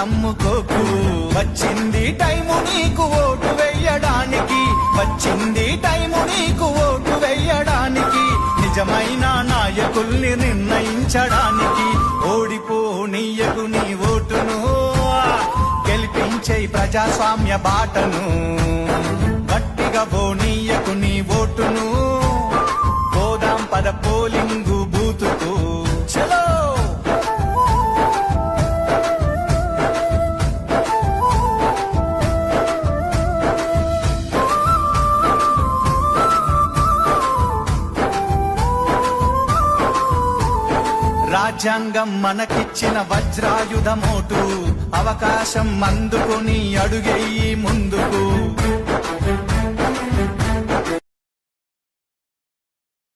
నమ్ముకోకు. వచ్చింది టైము నీకు ఓటు వెయ్యడానికి, వచ్చింది టైము నీకు ఓటు వెయ్యడానికి, నిజమైన నాయకుల్ని నిర్ణయించడానికి. ఓడిపోనీయకు నీ ఓటును, గెలిపించే ప్రజాస్వామ్య బాటను. గట్టిగా పోనీయకు నీ ఓటును, పోదాం పద పోలింగు బూతుకు. చలో రాజ్యాంగం మనకిచ్చిన వజ్రాయుధమోటు, అవకాశం అందుకుని అడుగెయ్యి ముందుకు.